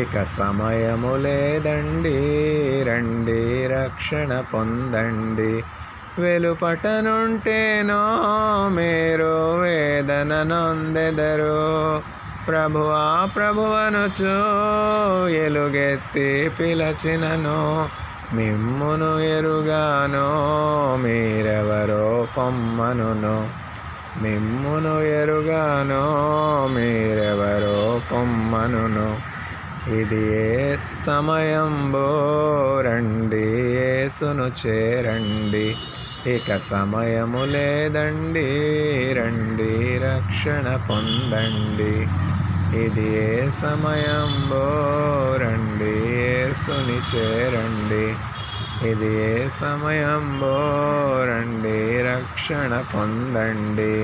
ఇక సమయము లేదండి, రండి రక్షణ పొందండి. వెలుపటనుంటేనో మీరు వేదన నొందెదరు, ప్రభువా ప్రభువనుచు ఎలుగెత్తి పిలచినను మిమ్మును ఎరుగాను, మీరెవరో పొమ్మనును. మిమ్మును ఎరుగాను మీరెవరో పొమ్మనును. ఇది ఏ సమయంబో రండి యేసును చేరండి, ఇక సమయము లేదండి రండి రక్షణ పొందండి. ఇది ఏ సమయంబో రండి యేసుని చేరండి, ఇది ఏ సమయంబో రండి రక్షణ పొందండి.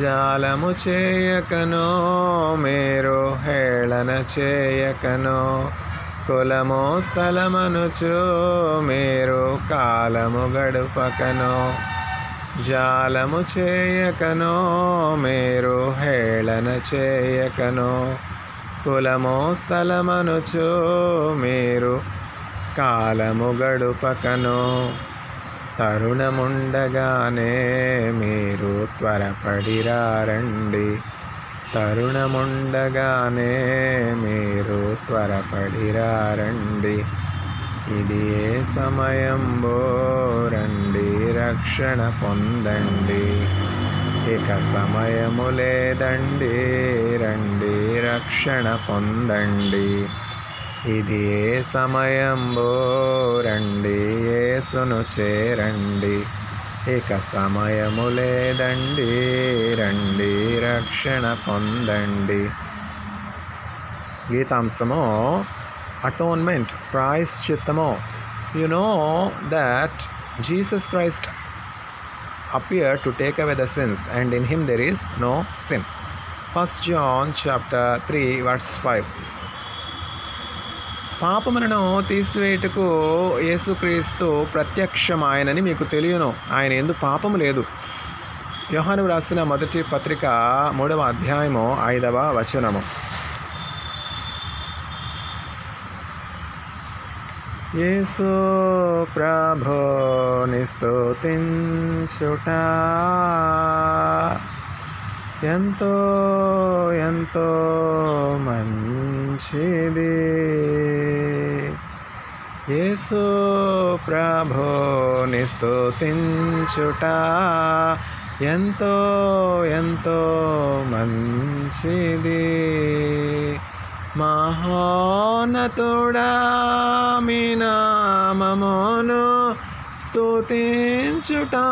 జాలము చేయకనో మీరు హేళన చేయకనో, కులము స్థలమనుచు మీరు కాలము గడుపకనో. జాలము చేయకనో మీరు హేళన చేయకనో, కులము స్థలమనుచు మీరు కాలము గడుపకనో. తరుణముండగానే మీరు త్వరపడిరారండి, తరుణముండగానే మీరు త్వరపడిరారండి. ఇది ఏ సమయంబో రండి రక్షణ పొందండి, ఇక సమయము లేదండి రండి రక్షణ పొందండి. ఇది ఏ సమయంబో రండి యేసును చేరండి, ఇక సమయము లేదండి రండి రక్షణ పొందండి. గీతాంశము అటోన్మెంట్, ప్రాయశ్చిత్తము. You know that Jesus Christ appeared to take away the sins, and in him there is no sin. 1 John chapter 3 verse 5. పాపములను తీసివేయుటకు యేసుక్రీస్తు ప్రత్యక్షమాయనని మీకు తెలియను, ఆయన యందు పాపము లేదు. యోహాను రాసిన మొదటి పత్రిక 3వ అధ్యాయము 5వ వచనము. యేసు ప్రభుని స్తుతించుట ఎంతో ఎంతో మంచిది. యేసు ప్రభుని స్తుతించుట ఎంతో ఎంతో మంచిది. మహోన్నతుడా మీ నామమును స్తుతించుటయే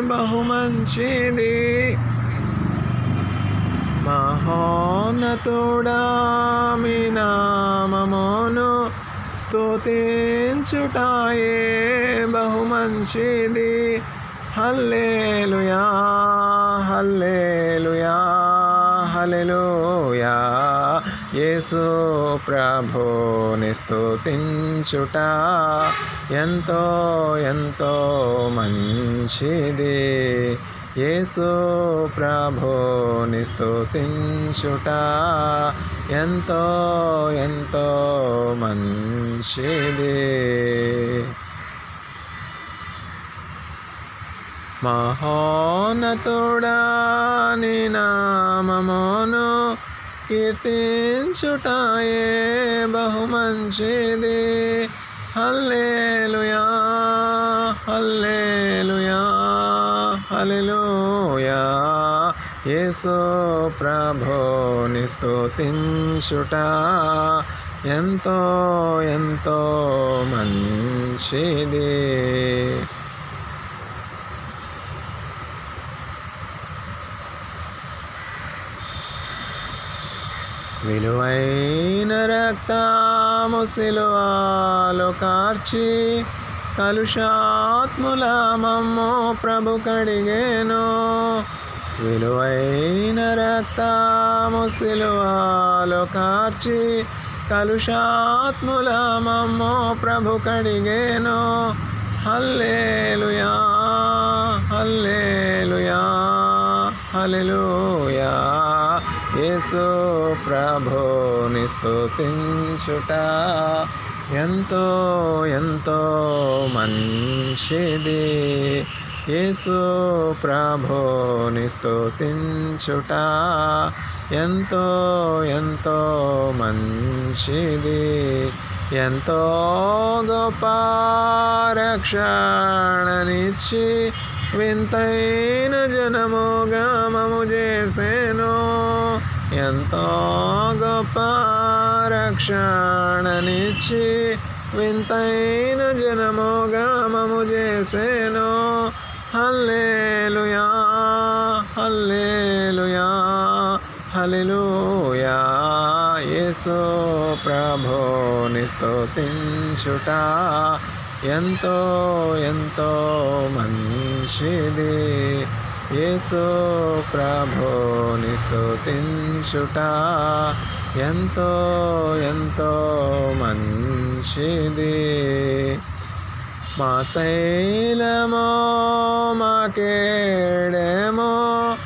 బహుమంచిది. మహోన్నతుడా మీ నామమును స్తుతించుటయే బహుమంచిది. హల్లెలూయా హల్లెలూయా హల్లెలూయా. యేసు ప్రభుని స్తుతించుట ఎంతో ఎంతో మంచిది. యేసు ప్రభుని స్తుతించుట ఎంతో ఎంతో మంచిది. మహోన్నతుడా నీ నామమును కీర్తించుటయే బహుమంచిది. హల్లెలూయా హల్లెలూయా హల్లెలూయా. యేసు ప్రభుని స్తుతించుట ఎంతో ఎంతో మంచిది. విలువైన రక్తము సిలువలో కార్చి కలుషాత్ముల మమ్ము ప్రభు కడిగెను. విలువైన రక్తము సిలువలో కార్చి కలుషాత్ముల మమ్ము ప్రభు కడిగెను. హల్లెలూయా హల్లెలూయా హల్లెలూయా. యేసు ప్రభుని స్తుతించుట ఎంతో ఎంతో మంచిది. యేసు ప్రభుని స్తుతించుట ఎంతో ఎంతో మంచిది. ఎంతో గొప్ప రక్షణనిచ్చి వింతైన జనముగా మము చేసెను. ఎంతో గొప్ప రక్షణనిచ్చి వింతైన జనముగా మము చేసెను. హల్లెలూయా హల్లెలూయా హల్లెలూయా. యేసు ప్రభుని స్తుతించుట ఎంతో ఎంతో మంచిది. యేసు ప్రభుని స్తుతించుట ఎంతో ఎంతో మంచిది. మా శైలమో మా కేడమో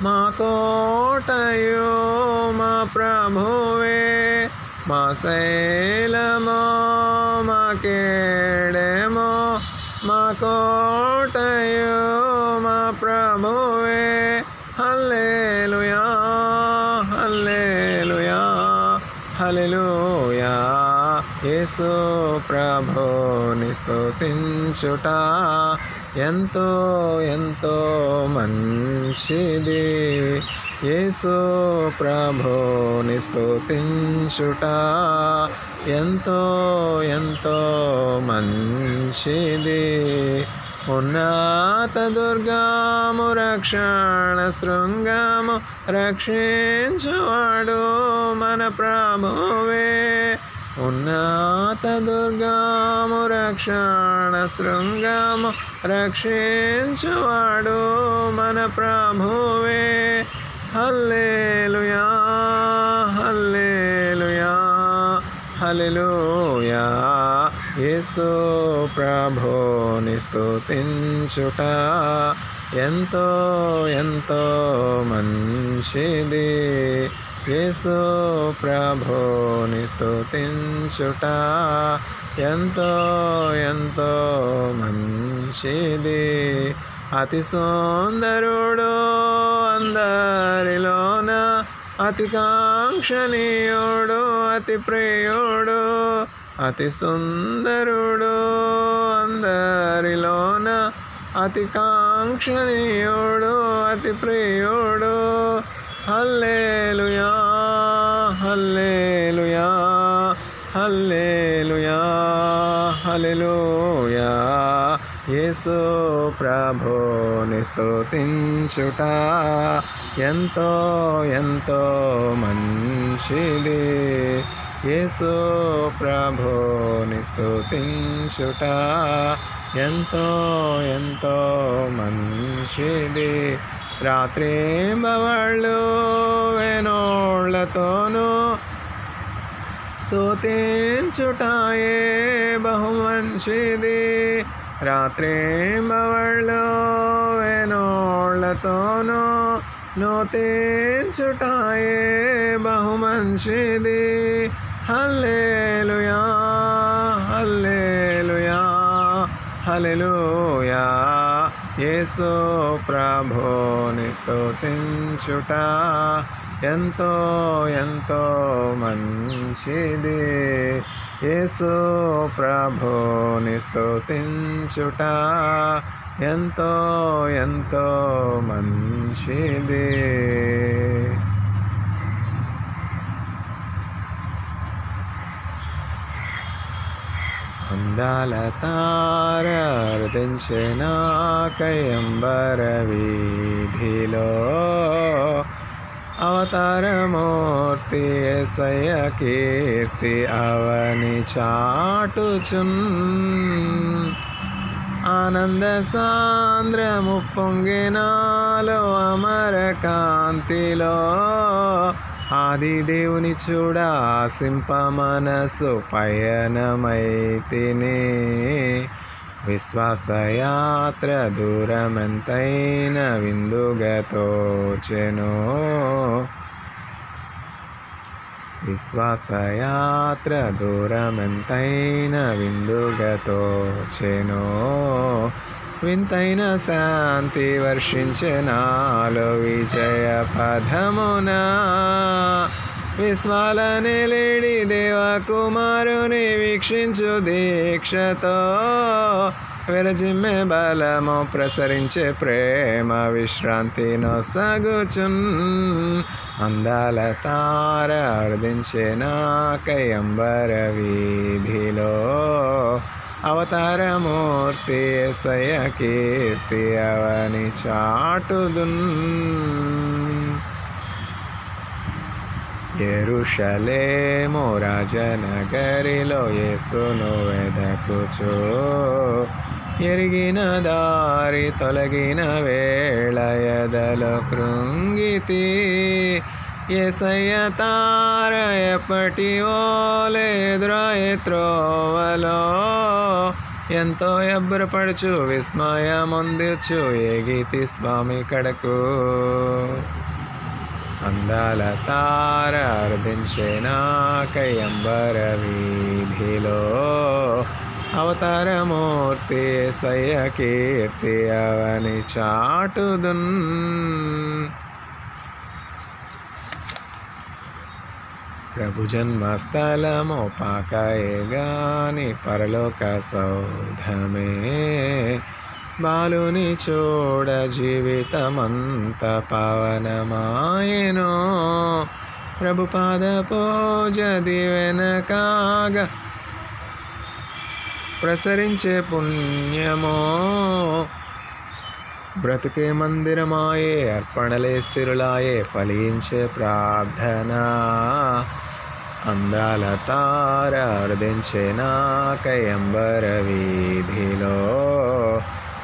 మా కోటయో మా ప్రభువే. మా శైలమో మా కేడమో మా కోటయో మా ప్రభువే. హల్లెలూయా హల్లెలూయా హల్లెలూయా. యేసు ప్రభుని స్తుతించుట ఎంతో ఎంతో మంచిది. యేసు ప్రభుని స్తుతించుట ఎంతో ఎంతో మంచిది. ఉన్నత దుర్గము రక్షణ శృంగము రక్షించువాడు మన ప్రభువే. ఉన్నత దుర్గము రక్షణ శృంగము రక్షించువాడు మన ప్రభువే. హల్లెలూయా హల్లెలూయా హల్లెలూయా. యేసు ప్రభుని స్తుతించుట ఎంతో ఎంతో మంచిది. యేసు ప్రభుని స్తుతించుట ఎంతో ఎంతో మంచిది. అతి సుందరుడు అందరిలోన అతి కాంక్షణీయుడు అతి ప్రియుడు. అతి సుందరుడు అందరిలోన అతి కాంక్షణీయుడు అతి ప్రియుడు. హల్లెలూయా హల్లెలూయా హల్లెలూయా హల్లెలూయా. యేసు ప్రభుని స్తుతించుట ఎంతో ఎంతో మంచిది. యేసు ప్రభుని స్తుతించుట ఎంతో ఎంతో మంచిది. రాత్రింబవళ్ళు వేనోళ్లతోనూ స్తుతించుటయే బహు మంచిది. రాత్రింబవళ్ళు వేనోళ్లతోనూ స్తుతించుటయే బహు మంచిది. హల్లెలూయా హల్లెలూయా హల్లెలూయా. యేసు ప్రభుని స్తుతించుట ఎంతో ఎంతో మంచిది. యేసు ప్రభుని స్తుతించుట ఎంతో ఎంతో మంచిది. అందాల తారార్దించిన కయంబర వీధిలో అవతారమూర్తి యేసయ్య కీర్తి అవని చాటుచున్. ఆనంద సాంద్రము పొంగినాలో అమర కాంతిలో ఆది దేవుని చూడాసింప మనసు పయనమైతిని. విశ్వాసయాత్ర దూరమెంతైన విందుగా తోచెను. విశ్వాసయాత్ర దూరమెంతైన విందుగా తోచెను. వింతైన శాంతి వర్షించె నాలో విజయ పదమున. విశ్వాల నిలిడి దేవకుమారుని వీక్షించు దీక్షతో విరజిమ్మె బలము ప్రసరించే ప్రేమ విశ్రాంతి నొసగుచున్ అందాల తార అర్దించే నాకై అంబర వీధిలో అవతారమూర్తి యేసయ్య కీర్తి అవని చాటుదున్ యెరూషలేము రాజనగరిలో యేసును వెదకుచు ఎరిగిన దారి తొలగిన వేళ ఎదలో కృంగితి యేసయ్య తార ఎప్పటి ఓలే ఎదురాయే త్రోవలో ఎంతో ఎబ్బరపడుచు విస్మయమొందిచు ఎగితి స్వామి కడకు అందాల తార అర్దించే నాకై అంబర వీధిలో అవతారమూర్తి యేసయ్య కీర్తి అవని చాటుదున్ ప్రభు జన్మస్థలము పాకాయే గాని పరలోక సౌధమే బాలుని చూడ జీవితమంత పవనమాయెను ప్రభు పాద పూజ దివెనకాగా ప్రసరించే పుణ్యమో బ్రతుకే మందిరమాయే అర్పణలే సిరులాయే ఫలించే ప్రార్థన అందాల తార అర్దించే నాకై అంబర వీధిలో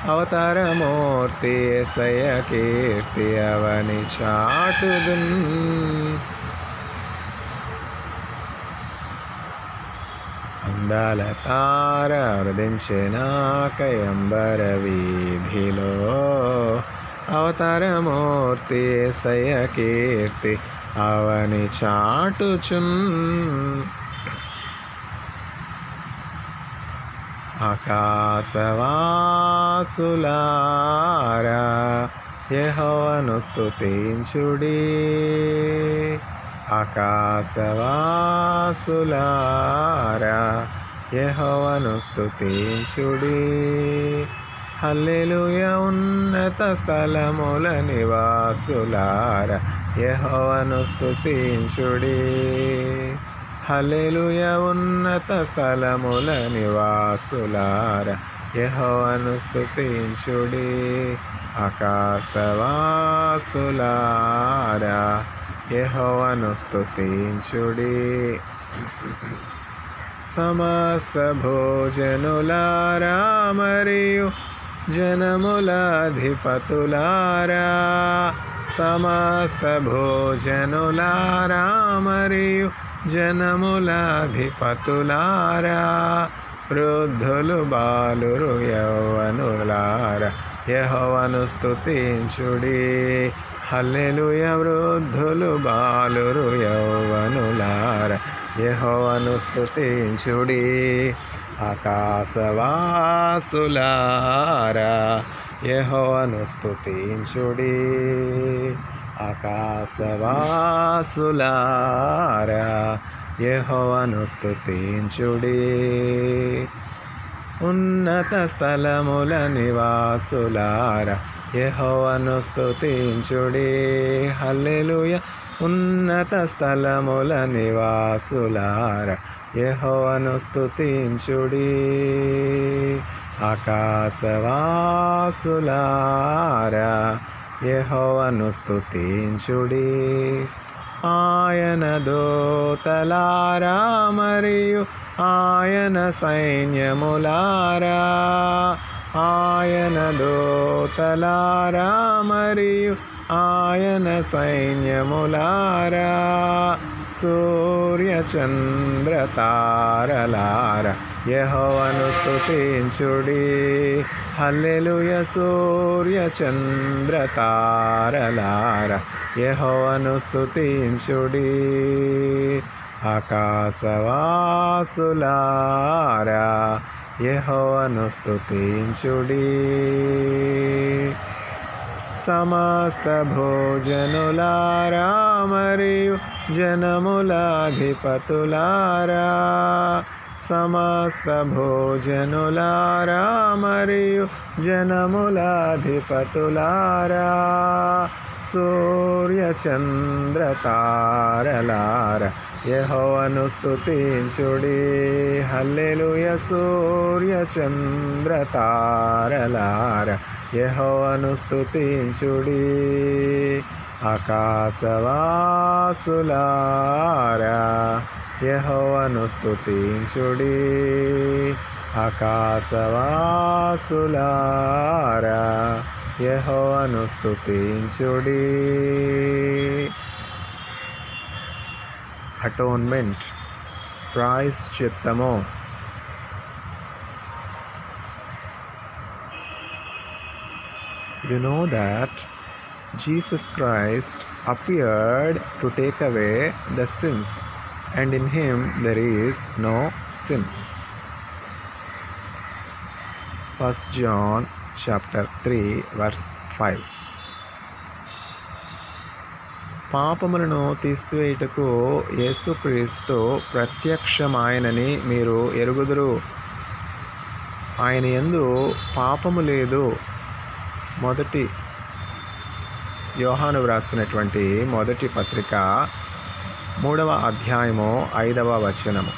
అవతారమూర్తి యేసయ్య కీర్తి అవని చాటుదున్ అందాల తార అర్దించే నాకై అంబర వీధిలో అవతారమూర్తి యేసయ్య కీర్తి అవని చాటుచున్ ఆకాశవాసులారా యెహోవాను స్తుతించుడి ఆకాశవాసులారా యెహోవాను స్తుతించుడి హల్లెలూయా ఉన్నత స్థలముల నివాసులారా యెహోవాను స్తుతించుడి హల్లెలూయా ఉన్నత స్థలముల నివాసులారా యెహోవాను స్తుతించుడి ఆకాశవాసులారా యెహోవాను స్తుతించుడి సమస్త భోజనులారా మరియు జనములాధిపతులారా సమస్త భోజనులారా మరియు జనములాధిపతులారా వృద్ధులు బాలురు యౌవనులారా యెహోవాను స్తుతించుడి హల్లెలూయా వృద్ధులు బాలురు యౌవనులారా యెహోవాను స్తుతించుడి ఆకాశవాసులారా యెహోవాను స్తుతించుడి ఆకాశవాసులారా యెహోవాను స్తుతించుడి ఉన్నత స్థలముల నివాసులారా యెహోవాను స్తుతించుడి హల్లెలూయా ఉన్నత స్థలముల నివాసులారా యెహోవాను స్తుతించుడి ఆకాశవాసులారా యెహోవాను స్తుతించుడి ఆయన దూతలారా మరియు ఆయన సైన్యములారా ఆయన దూతలారా మరియు ఆయన సైన్యములారా సూర్యచంద్ర తారలారా యెహోవాను స్తుతించుడి హల్లెలూయా సూర్యచంద్ర తారలారా యెహోవాను స్తుతించుడి ఆకాశవాసులారా యెహోవాను స్తుతించుడి సమస్త భోజనులారా మరియు జనములాధిపతులారా, సమస్త భోజనులారా మరియు జనములాధిపతులారా, సూర్యచంద్రతారలారా యెహోవాను స్తుతించుడి. హల్లెలూయా. సూర్యచంద్రతారలారా యెహోవాను స్తుతించుడి. ఆకాశవాసులారా యెహోవాను స్తుతించుడి. ఆకాశవాసులారా యెహోవాను స్తుతించుడి. అటోన్మెంట్, ప్రాయశ్చిత్తము. You know that Jesus Christ appeared to take away the sins, and in him there is no sin. 1 John chapter 3 verse 5. పాపములను తీసివేయుటకు యేసుక్రీస్తు ప్రత్యక్షమాయనని మీరు ఎరుగుదురు. ఆయన యందు పాపము లేదు. మొదటి యోహాను వ్రాసినటువంటి మొదటి పత్రిక 3వ అధ్యాయము 5వ వచనము.